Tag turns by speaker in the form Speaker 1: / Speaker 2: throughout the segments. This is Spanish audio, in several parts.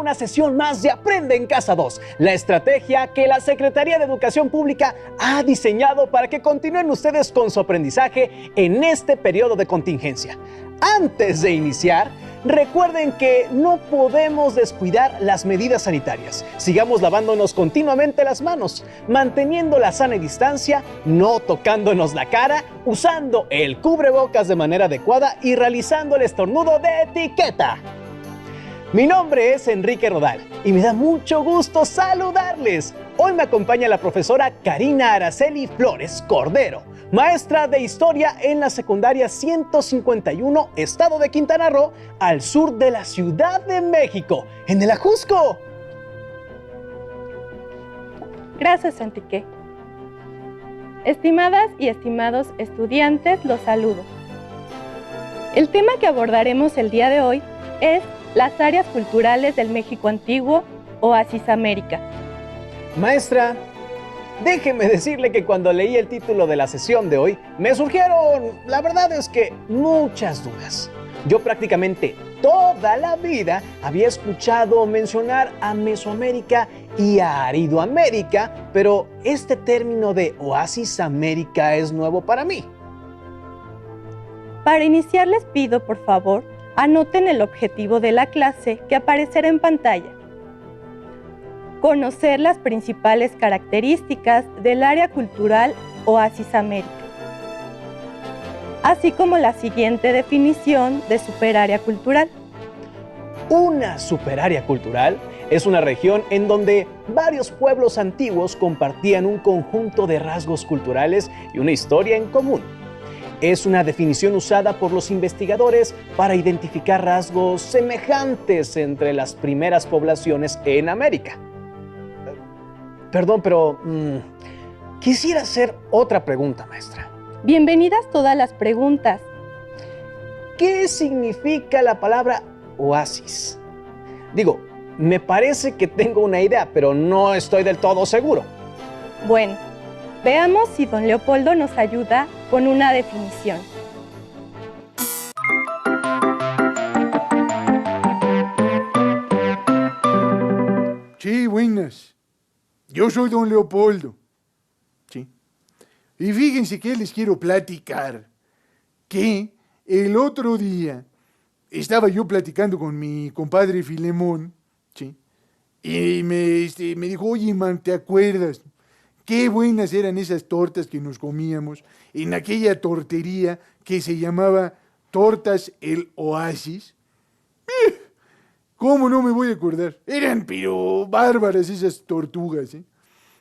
Speaker 1: una sesión más de Aprende en Casa 2, la estrategia que la Secretaría de Educación Pública ha diseñado para que continúen ustedes con su aprendizaje en este periodo de contingencia. Antes de iniciar, recuerden que no podemos descuidar las medidas sanitarias. Sigamos lavándonos continuamente las manos, manteniendo la sana distancia, no tocándonos la cara, usando el cubrebocas de manera adecuada y realizando el estornudo de etiqueta. Mi nombre es Enrique Rodal y me da mucho gusto saludarles. Hoy me acompaña la profesora Karina Araceli Flores Cordero, maestra de Historia en la secundaria 151, Estado de Quintana Roo, al sur de la Ciudad de México, en el Ajusco.
Speaker 2: Gracias, Enrique. Estimadas y estimados estudiantes, los saludo. El tema que abordaremos el día de hoy es las áreas culturales del México antiguo, Oasis América.
Speaker 1: Maestra, déjeme decirle que cuando leí el título de la sesión de hoy, me surgieron, la verdad es que, muchas dudas. Yo prácticamente toda la vida había escuchado mencionar a Mesoamérica y a Aridoamérica, pero este término de Oasis América es nuevo para mí.
Speaker 2: Para iniciar les pido, por favor, anoten el objetivo de la clase que aparecerá en pantalla. Conocer las principales características del área cultural Oasis América, así como la siguiente definición de superárea cultural.
Speaker 1: Una superárea cultural es una región en donde varios pueblos antiguos compartían un conjunto de rasgos culturales y una historia en común. Es una definición usada por los investigadores para identificar rasgos semejantes entre las primeras poblaciones en América. Perdón, pero quisiera hacer otra pregunta, maestra.
Speaker 2: Bienvenidas todas las preguntas.
Speaker 1: ¿Qué significa la palabra oasis? Digo, me parece que tengo una idea, pero no estoy del todo seguro.
Speaker 2: Bueno, veamos si don Leopoldo nos ayuda con una definición.
Speaker 3: Sí, buenas. Yo soy don Leopoldo. Sí. Y fíjense que les quiero platicar que el otro día estaba yo platicando con mi compadre Filemón, ¿sí? Y me dijo, oye, man, ¿te acuerdas? Qué buenas eran esas tortas que nos comíamos en aquella tortería que se llamaba Tortas El Oasis. ¿Cómo no me voy a acordar? Eran, pero bárbaras esas tortugas, ¿eh?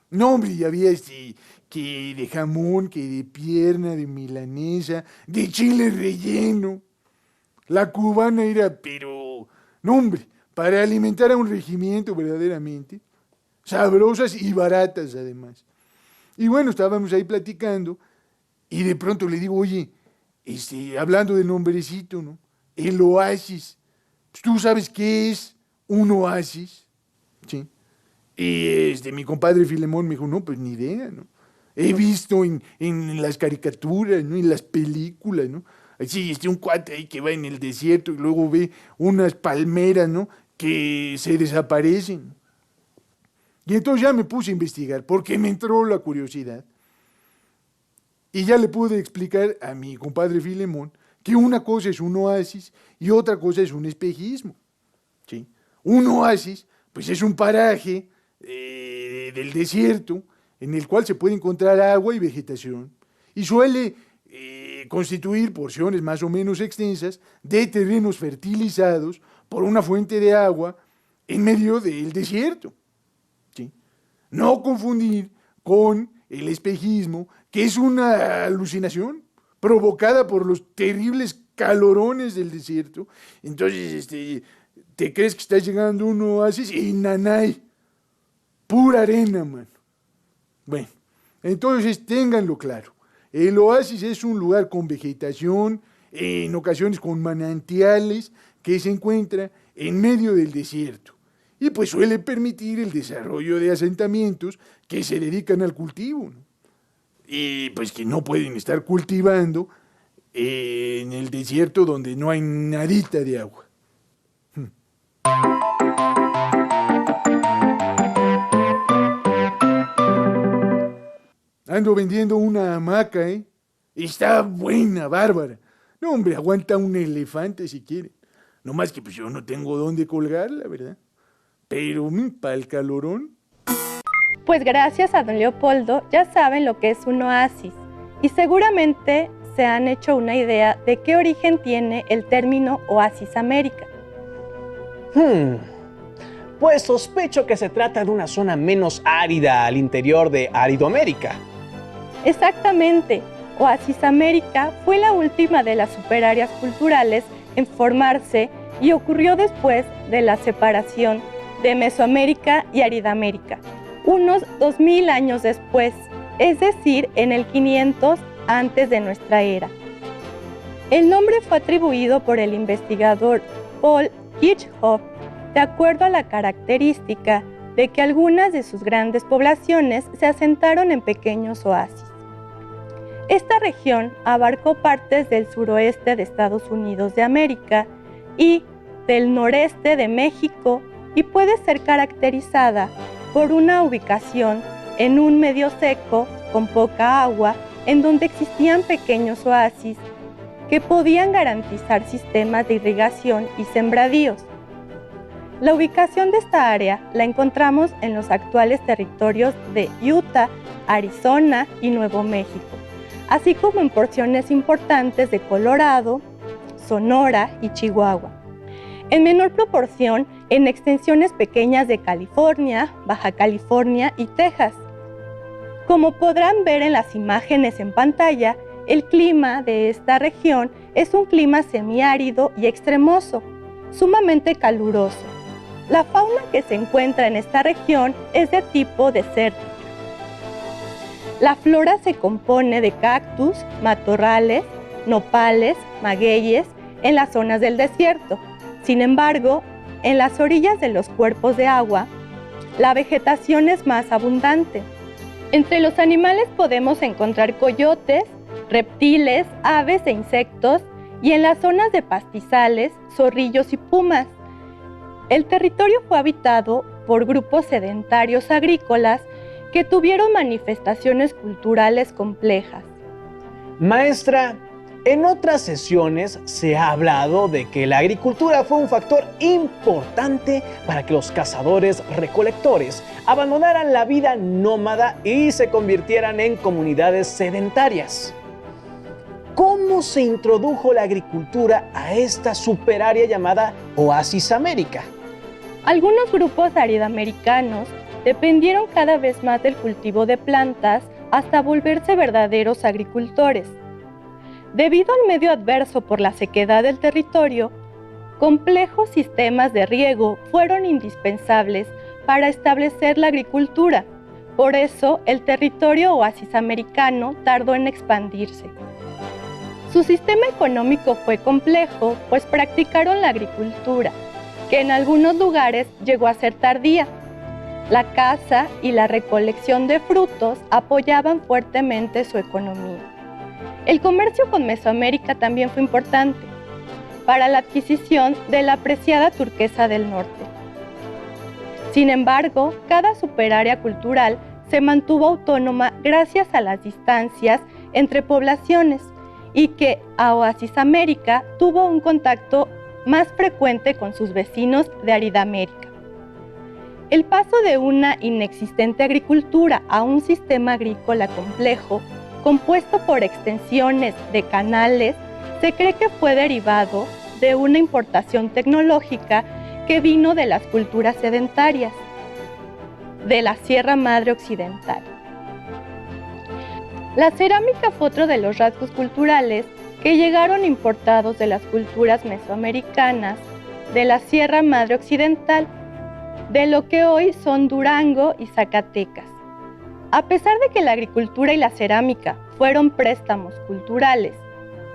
Speaker 3: No, hombre, y había que de jamón, que de pierna, de milanesa, de chile relleno. La cubana era, pero, no, hombre, para alimentar a un regimiento verdaderamente. Sabrosas y baratas, además. Y bueno, estábamos ahí platicando y de pronto le digo, oye, hablando del nombrecito, ¿no? El oasis. ¿Tú sabes qué es un oasis? Sí. Y mi compadre Filemón me dijo, no, pues ni idea, ¿no? He visto en las caricaturas, ¿no? En las películas, ¿no? Así, un cuate ahí que va en el desierto y luego ve unas palmeras, ¿no? Que se desaparecen. Y entonces ya me puse a investigar porque me entró la curiosidad. Y ya le pude explicar a mi compadre Filemón que una cosa es un oasis y otra cosa es un espejismo. ¿Sí? Un oasis, pues es un paraje del desierto en el cual se puede encontrar agua y vegetación y suele constituir porciones más o menos extensas de terrenos fertilizados por una fuente de agua en medio del desierto. ¿Sí? No confundir con el espejismo, que es una alucinación provocada por los terribles calorones del desierto. Entonces, te crees que está llegando a un oasis y nanay, pura arena, mano. Bueno, entonces ténganlo claro. El oasis es un lugar con vegetación, en ocasiones con manantiales, que se encuentra en medio del desierto. Y pues suele permitir el desarrollo de asentamientos que se dedican al cultivo, ¿no? Y pues que no pueden estar cultivando en el desierto donde no hay nadita de agua. Ando vendiendo una hamaca, ¿eh? Está buena, bárbara. No, hombre, aguanta un elefante si quiere. No más que pues yo no tengo dónde colgarla, ¿verdad? Pero para el calorón.
Speaker 2: Pues gracias a don Leopoldo ya saben lo que es un oasis y seguramente se han hecho una idea de qué origen tiene el término Oasis América.
Speaker 1: Pues sospecho que se trata de una zona menos árida al interior de Aridoamérica.
Speaker 2: Exactamente, Oasis América fue la última de las superáreas culturales en formarse y ocurrió después de la separación de Mesoamérica y Aridoamérica, unos 2000 años después, es decir, en el 500 antes de nuestra era. El nombre fue atribuido por el investigador Paul Kirchhoff de acuerdo a la característica de que algunas de sus grandes poblaciones se asentaron en pequeños oasis. Esta región abarcó partes del suroeste de Estados Unidos de América y del noreste de México y puede ser caracterizada por una ubicación en un medio seco con poca agua en donde existían pequeños oasis que podían garantizar sistemas de irrigación y sembradíos. La ubicación de esta área la encontramos en los actuales territorios de Utah, Arizona y Nuevo México, así como en porciones importantes de Colorado, Sonora y Chihuahua. En menor proporción, en extensiones pequeñas de California, Baja California y Texas. Como podrán ver en las imágenes en pantalla, el clima de esta región es un clima semiárido y extremoso, sumamente caluroso. La fauna que se encuentra en esta región es de tipo desértico. La flora se compone de cactus, matorrales, nopales, magueyes en las zonas del desierto. Sin embargo, en las orillas de los cuerpos de agua, la vegetación es más abundante. Entre los animales podemos encontrar coyotes, reptiles, aves e insectos, y en las zonas de pastizales, zorrillos y pumas. El territorio fue habitado por grupos sedentarios agrícolas que tuvieron manifestaciones culturales complejas.
Speaker 1: Maestra, en otras sesiones se ha hablado de que la agricultura fue un factor importante para que los cazadores-recolectores abandonaran la vida nómada y se convirtieran en comunidades sedentarias. ¿Cómo se introdujo la agricultura a esta superárea llamada Oasis América?
Speaker 2: Algunos grupos aridoamericanos dependieron cada vez más del cultivo de plantas hasta volverse verdaderos agricultores. Debido al medio adverso por la sequedad del territorio, complejos sistemas de riego fueron indispensables para establecer la agricultura. Por eso, el territorio oasis americano tardó en expandirse. Su sistema económico fue complejo, pues practicaron la agricultura, que en algunos lugares llegó a ser tardía. La caza y la recolección de frutos apoyaban fuertemente su economía. El comercio con Mesoamérica también fue importante para la adquisición de la preciada turquesa del norte. Sin embargo, cada superárea cultural se mantuvo autónoma gracias a las distancias entre poblaciones y que a Oasis América tuvo un contacto más frecuente con sus vecinos de Aridoamérica. El paso de una inexistente agricultura a un sistema agrícola complejo, compuesto por extensiones de canales, se cree que fue derivado de una importación tecnológica que vino de las culturas sedentarias, de la Sierra Madre Occidental. La cerámica fue otro de los rasgos culturales que llegaron importados de las culturas mesoamericanas de la Sierra Madre Occidental, de lo que hoy son Durango y Zacatecas. A pesar de que la agricultura y la cerámica fueron préstamos culturales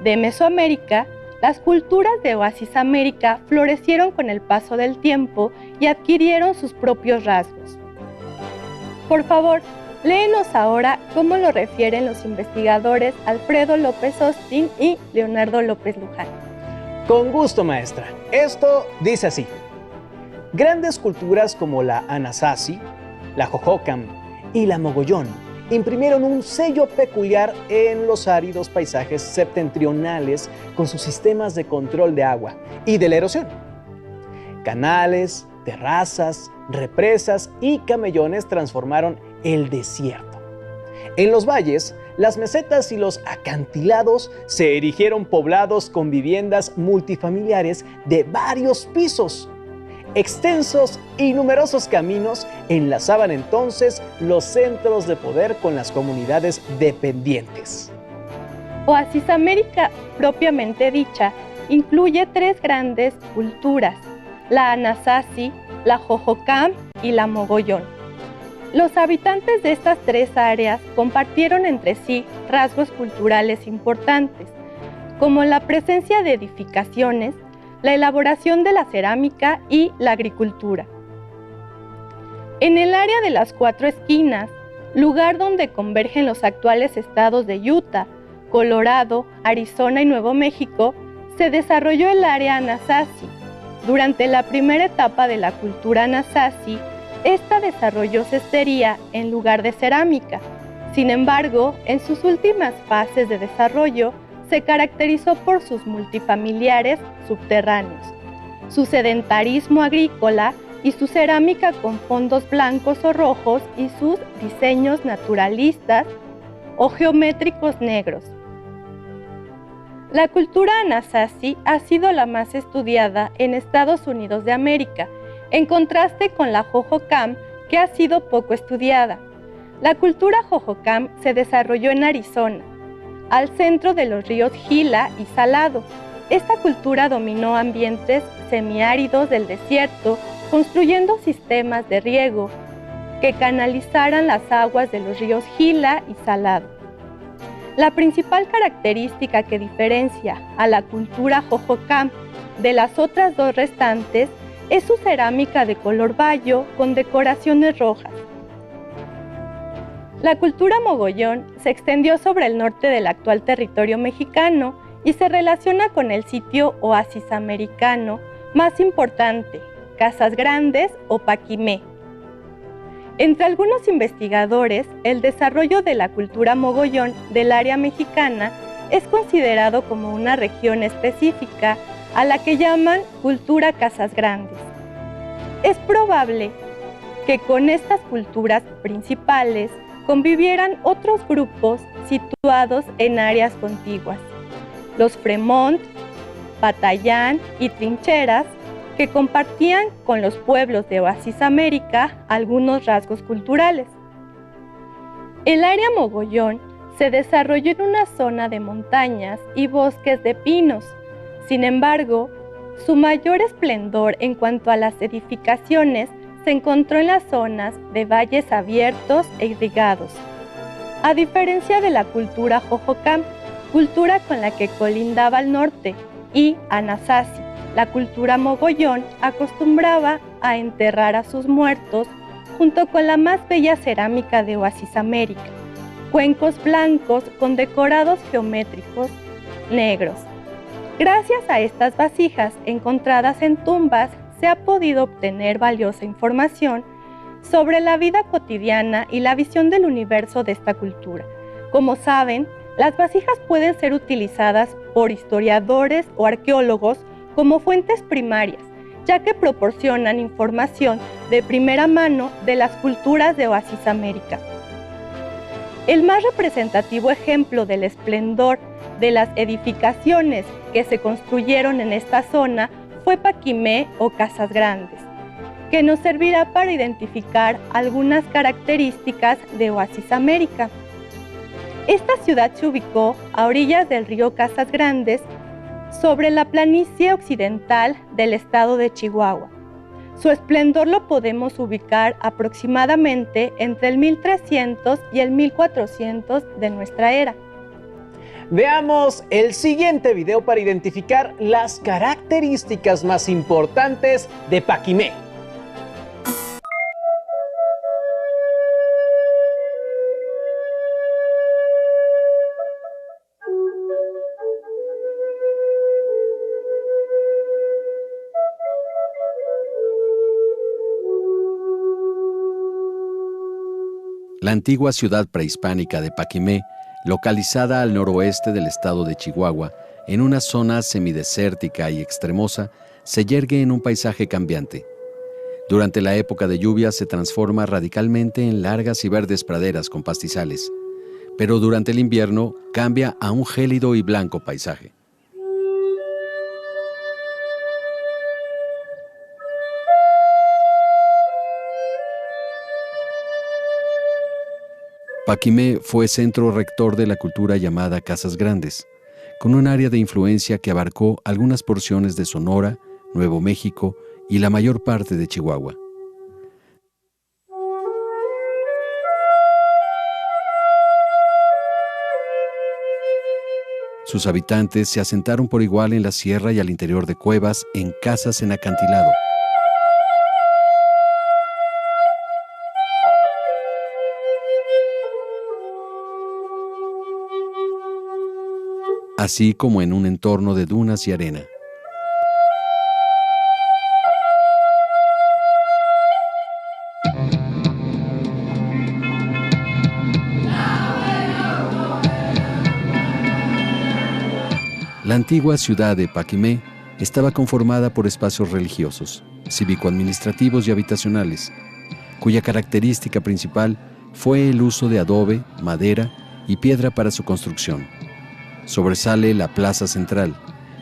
Speaker 2: de Mesoamérica, las culturas de Oasis América florecieron con el paso del tiempo y adquirieron sus propios rasgos. Por favor, léenos ahora cómo lo refieren los investigadores Alfredo López Austin y Leonardo López Luján.
Speaker 1: Con gusto, maestra. Esto dice así. Grandes culturas como la Anasazi, la Hohokam y la Mogollón imprimieron un sello peculiar en los áridos paisajes septentrionales con sus sistemas de control de agua y de la erosión. Canales, terrazas, represas y camellones transformaron el desierto. En los valles, las mesetas y los acantilados se erigieron poblados con viviendas multifamiliares de varios pisos. Extensos y numerosos caminos enlazaban entonces los centros de poder con las comunidades dependientes.
Speaker 2: Oasis América, propiamente dicha, incluye tres grandes culturas: la Anasazi, la Hohokam y la Mogollón. Los habitantes de estas tres áreas compartieron entre sí rasgos culturales importantes, como la presencia de edificaciones, la elaboración de la cerámica y la agricultura. En el área de las Cuatro Esquinas, lugar donde convergen los actuales estados de Utah, Colorado, Arizona y Nuevo México, se desarrolló el área Anasazi. Durante la primera etapa de la cultura Anasazi, esta desarrolló cestería en lugar de cerámica. Sin embargo, en sus últimas fases de desarrollo, se caracterizó por sus multifamiliares subterráneos, su sedentarismo agrícola y su cerámica con fondos blancos o rojos y sus diseños naturalistas o geométricos negros. La cultura Anasazi ha sido la más estudiada en Estados Unidos de América, en contraste con la Hohokam, que ha sido poco estudiada. La cultura Hohokam se desarrolló en Arizona, al centro de los ríos Gila y Salado. Esta cultura dominó ambientes semiáridos del desierto, construyendo sistemas de riego que canalizaran las aguas de los ríos Gila y Salado. La principal característica que diferencia a la cultura Hohokam de las otras dos restantes es su cerámica de color bayo con decoraciones rojas. La cultura Mogollón se extendió sobre el norte del actual territorio mexicano y se relaciona con el sitio oasis americano más importante, Casas Grandes o Paquimé. Entre algunos investigadores, el desarrollo de la cultura Mogollón del área mexicana es considerado como una región específica a la que llaman cultura Casas Grandes. Es probable que con estas culturas principales convivieran otros grupos situados en áreas contiguas: los Fremont, Patayán y Trincheras, que compartían con los pueblos de Oasis América algunos rasgos culturales. El área Mogollón se desarrolló en una zona de montañas y bosques de pinos. Sin embargo, su mayor esplendor en cuanto a las edificaciones se encontró en las zonas de valles abiertos e irrigados. A diferencia de la cultura Hohokam, cultura con la que colindaba al norte, y Anasazi, la cultura Mogollón acostumbraba a enterrar a sus muertos junto con la más bella cerámica de Oasis América, cuencos blancos con decorados geométricos negros. Gracias a estas vasijas encontradas en tumbas, se ha podido obtener valiosa información sobre la vida cotidiana y la visión del universo de esta cultura. Como saben, las vasijas pueden ser utilizadas por historiadores o arqueólogos como fuentes primarias, ya que proporcionan información de primera mano de las culturas de Oasis América. El más representativo ejemplo del esplendor de las edificaciones que se construyeron en esta zona fue Paquimé o Casas Grandes, que nos servirá para identificar algunas características de Oasis América. Esta ciudad se ubicó a orillas del río Casas Grandes, sobre la planicie occidental del estado de Chihuahua. Su esplendor lo podemos ubicar aproximadamente entre el 1300 y el 1400 de nuestra era.
Speaker 1: Veamos el siguiente video para identificar las características más importantes de Paquimé.
Speaker 4: La antigua ciudad prehispánica de Paquimé, localizada al noroeste del estado de Chihuahua, en una zona semidesértica y extremosa, se yergue en un paisaje cambiante. Durante la época de lluvia se transforma radicalmente en largas y verdes praderas con pastizales, pero durante el invierno cambia a un gélido y blanco paisaje. Paquimé fue centro rector de la cultura llamada Casas Grandes, con un área de influencia que abarcó algunas porciones de Sonora, Nuevo México y la mayor parte de Chihuahua. Sus habitantes se asentaron por igual en la sierra y al interior de cuevas, en casas en acantilado. Así como en un entorno de dunas y arena. La antigua ciudad de Paquimé estaba conformada por espacios religiosos, cívico-administrativos y habitacionales, cuya característica principal fue el uso de adobe, madera y piedra para su construcción. Sobresale la plaza central,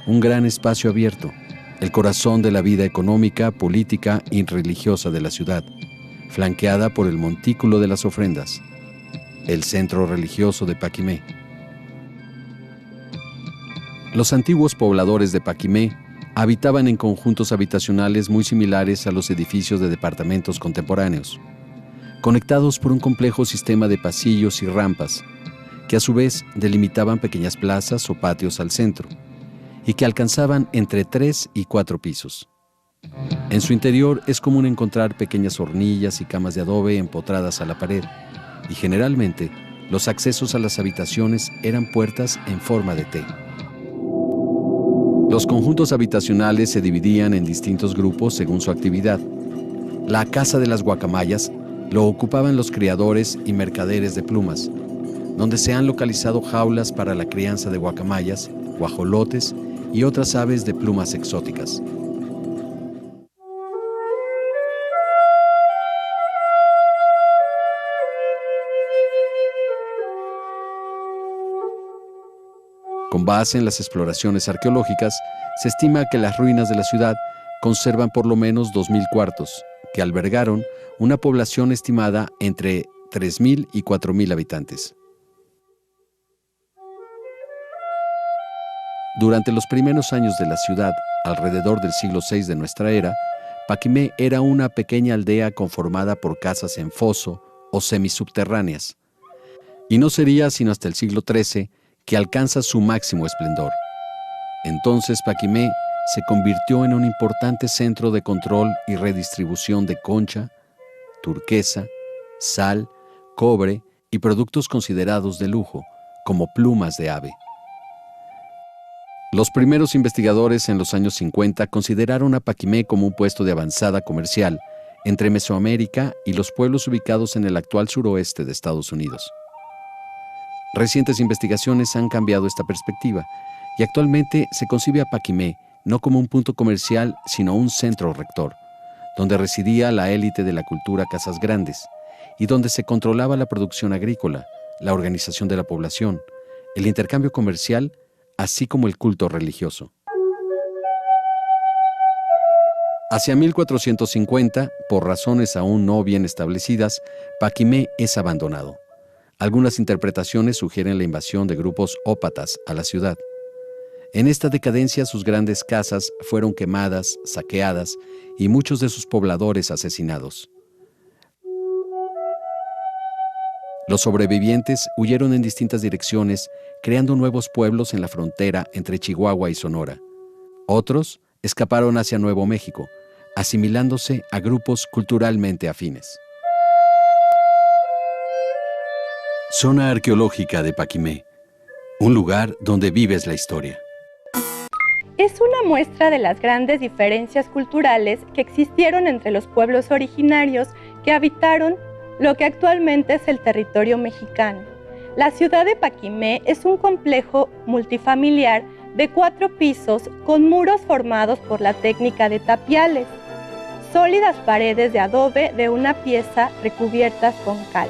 Speaker 4: un gran espacio abierto, el corazón de la vida económica, política y religiosa de la ciudad, flanqueada por el montículo de las ofrendas, el centro religioso de Paquimé. Los antiguos pobladores de Paquimé habitaban en conjuntos habitacionales muy similares a los edificios de departamentos contemporáneos, conectados por un complejo sistema de pasillos y rampas, que a su vez delimitaban pequeñas plazas o patios al centro, y que alcanzaban entre 3 y 4 pisos. En su interior es común encontrar pequeñas hornillas y camas de adobe empotradas a la pared, y generalmente los accesos a las habitaciones eran puertas en forma de T. Los conjuntos habitacionales se dividían en distintos grupos según su actividad. La casa de las guacamayas lo ocupaban los criadores y mercaderes de plumas, donde se han localizado jaulas para la crianza de guacamayas, guajolotes y otras aves de plumas exóticas. Con base en las exploraciones arqueológicas, se estima que las ruinas de la ciudad conservan por lo menos 2.000 cuartos, que albergaron una población estimada entre 3.000 y 4.000 habitantes. Durante los primeros años de la ciudad, alrededor del siglo VI de nuestra era, Paquimé era una pequeña aldea conformada por casas en foso o semisubterráneas, y no sería sino hasta el siglo XIII que alcanza su máximo esplendor. Entonces Paquimé se convirtió en un importante centro de control y redistribución de concha, turquesa, sal, cobre y productos considerados de lujo, como plumas de ave. Los primeros investigadores en los años 50 consideraron a Paquimé como un puesto de avanzada comercial entre Mesoamérica y los pueblos ubicados en el actual suroeste de Estados Unidos. Recientes investigaciones han cambiado esta perspectiva y actualmente se concibe a Paquimé no como un punto comercial, sino un centro rector, donde residía la élite de la cultura Casas Grandes y donde se controlaba la producción agrícola, la organización de la población, el intercambio comercial, así como el culto religioso. Hacia 1450, por razones aún no bien establecidas, Paquimé es abandonado. Algunas interpretaciones sugieren la invasión de grupos ópatas a la ciudad. En esta decadencia sus grandes casas fueron quemadas, saqueadas y muchos de sus pobladores asesinados. Los sobrevivientes huyeron en distintas direcciones, creando nuevos pueblos en la frontera entre Chihuahua y Sonora. Otros escaparon hacia Nuevo México, asimilándose a grupos culturalmente afines. Zona arqueológica de Paquimé, un lugar donde vives la historia.
Speaker 2: Es una muestra de las grandes diferencias culturales que existieron entre los pueblos originarios que habitaron lo que actualmente es el territorio mexicano. La ciudad de Paquimé es un complejo multifamiliar de 4 pisos con muros formados por la técnica de tapiales, sólidas paredes de adobe de una pieza recubiertas con cal.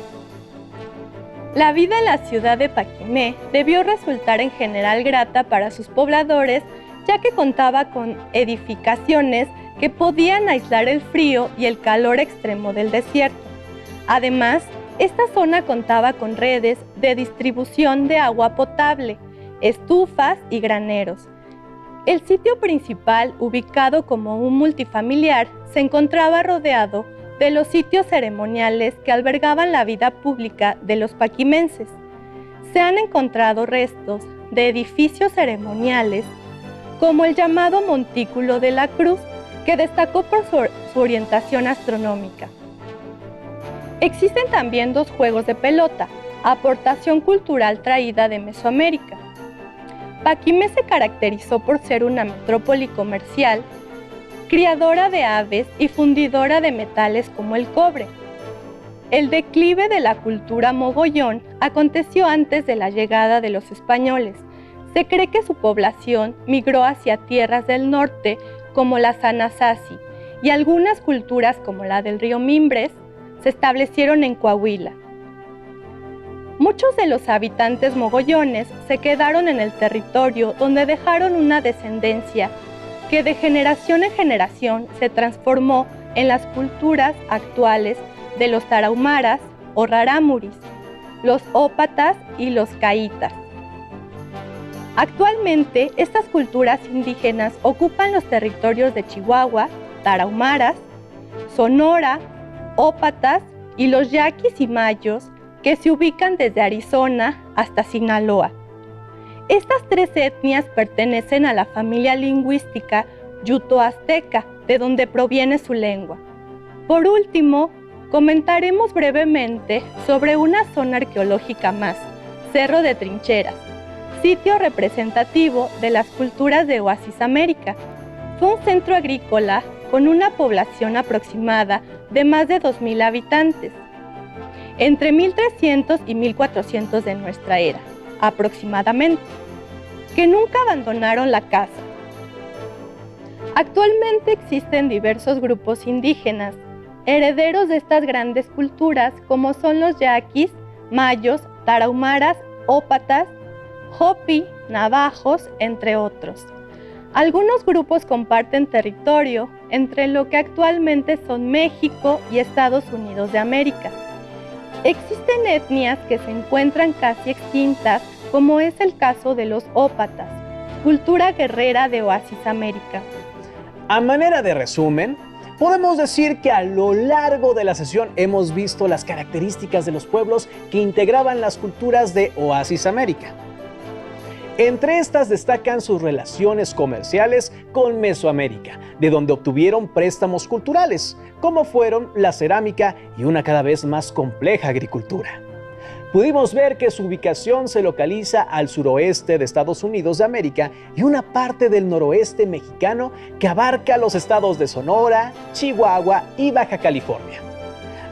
Speaker 2: La vida en la ciudad de Paquimé debió resultar en general grata para sus pobladores, ya que contaba con edificaciones que podían aislar el frío y el calor extremo del desierto. Además, esta zona contaba con redes de distribución de agua potable, estufas y graneros. El sitio principal, ubicado como un multifamiliar, se encontraba rodeado de los sitios ceremoniales que albergaban la vida pública de los paquimenses. Se han encontrado restos de edificios ceremoniales, como el llamado Montículo de la Cruz, que destacó por su orientación astronómica. Existen también 2 juegos de pelota, aportación cultural traída de Mesoamérica. Paquimé se caracterizó por ser una metrópoli comercial, criadora de aves y fundidora de metales como el cobre. El declive de la cultura mogollón aconteció antes de la llegada de los españoles. Se cree que su población migró hacia tierras del norte como las Anasazi, y algunas culturas como la del río Mimbres se establecieron en Coahuila. Muchos de los habitantes mogollones se quedaron en el territorio, donde dejaron una descendencia que de generación en generación se transformó en las culturas actuales de los tarahumaras o rarámuris, los ópatas y los caítas. Actualmente, estas culturas indígenas ocupan los territorios de Chihuahua, tarahumaras, Sonora, ópatas y los yaquis y mayos, que se ubican desde Arizona hasta Sinaloa. Estas 3 etnias pertenecen a la familia lingüística yuto-azteca, de donde proviene su lengua. Por último, comentaremos brevemente sobre una zona arqueológica más, Cerro de Trincheras, sitio representativo de las culturas de Oasis América. Fue un centro agrícola con una población aproximada de más de 2,000 habitantes, entre 1300 y 1400 de nuestra era, aproximadamente, que nunca abandonaron la casa. Actualmente existen diversos grupos indígenas, herederos de estas grandes culturas, como son los yaquis, mayos, tarahumaras, ópatas, hopi, navajos, entre otros. Algunos grupos comparten territorio entre lo que actualmente son México y Estados Unidos de América. Existen etnias que se encuentran casi extintas, como es el caso de los ópatas, cultura guerrera de Oasis América.
Speaker 1: A manera de resumen, podemos decir que a lo largo de la sesión hemos visto las características de los pueblos que integraban las culturas de Oasis América. Entre estas destacan sus relaciones comerciales con Mesoamérica, de donde obtuvieron préstamos culturales, como fueron la cerámica y una cada vez más compleja agricultura. Pudimos ver que su ubicación se localiza al suroeste de Estados Unidos de América y una parte del noroeste mexicano que abarca los estados de Sonora, Chihuahua y Baja California.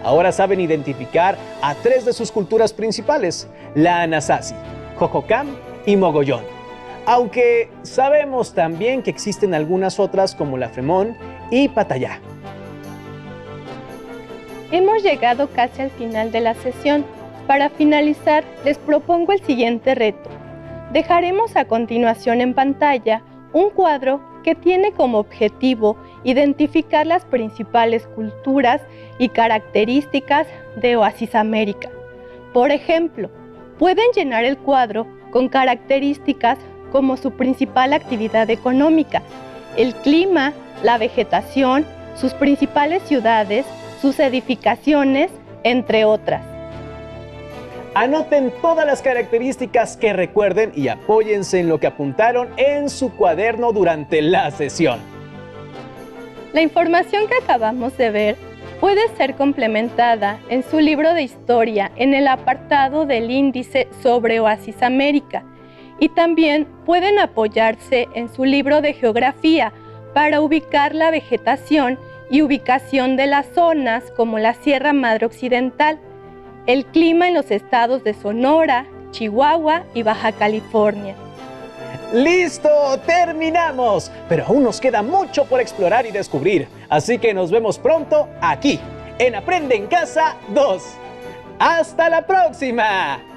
Speaker 1: Ahora saben identificar a 3 de sus culturas principales, la Anasazi, Jojocam y Mogollón, aunque sabemos también que existen algunas otras como la Fremón y Patayá.
Speaker 2: Hemos llegado casi al final de la sesión. Para finalizar, les propongo el siguiente reto. Dejaremos a continuación en pantalla un cuadro que tiene como objetivo identificar las principales culturas y características de Oasis América. Por ejemplo, pueden llenar el cuadro con características como su principal actividad económica, el clima, la vegetación, sus principales ciudades, sus edificaciones, entre otras.
Speaker 1: Anoten todas las características que recuerden y apóyense en lo que apuntaron en su cuaderno durante la sesión.
Speaker 2: La información que acabamos de ver puede ser complementada en su libro de historia en el apartado del índice sobre Oasis América, y también pueden apoyarse en su libro de geografía para ubicar la vegetación y ubicación de las zonas como la Sierra Madre Occidental, el clima en los estados de Sonora, Chihuahua y Baja California.
Speaker 1: ¡Listo! ¡Terminamos! Pero aún nos queda mucho por explorar y descubrir, así que nos vemos pronto aquí, en Aprende en Casa 2. ¡Hasta la próxima!